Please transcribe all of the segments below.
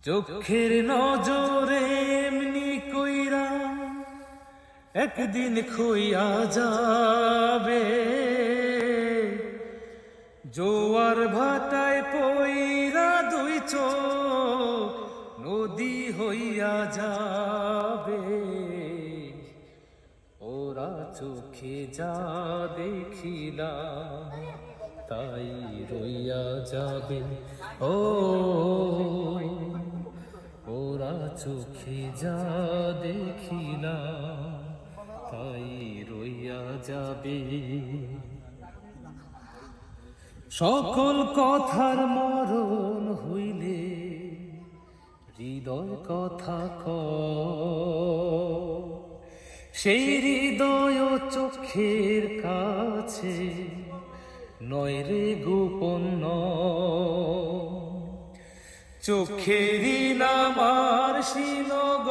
চোখের নজরে এমনি কইরা একদিন খইয়া যাবে, জোয়ার ভাটায় পইরা দুই চোখ নদী হইয়া যাবে। ওরা চোখে যা দেখিলাম তাই রইয়া যাবে। ও ওরা চোখে যা দেখিলাম তাই রইয়া যাবে। সকল কথার মরণ হইলে হৃদয় কথা সেই হৃদয় চোখের কাছে নয় রে গোপন। চোখেরই নামার শিলগ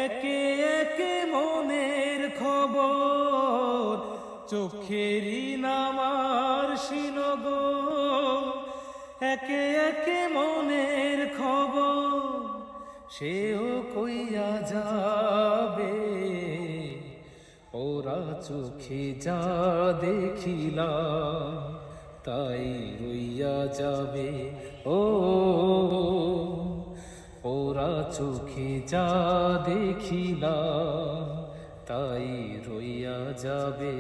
একে একে মনের খবর, চোখেরই নামার শিলগ একে একে মনের খবর, সেও কইয়া যাবে। ওরা চোখে যা দেখিলাম তাই রইয়া যাবে। ও ওরা চোখে যা দেখিলাম তাই রইয়া যাবে।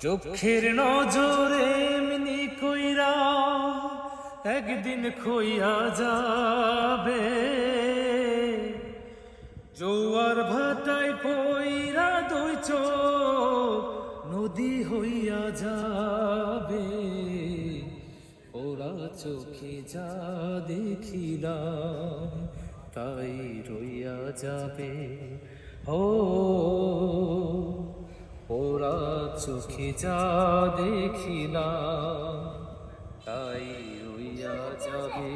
চোখের নজরে এমনি কইরা একদিন খইয়া যাবে, জোয়ার ভাটায় পইরা দুই চোখ নদী হইয়া যাবে। ওরা চোখে যা দেখিলাম তাই রইয়া যাবে। ও ওরা চোখে যা দেখিলাম তাই রইয়া যাবে।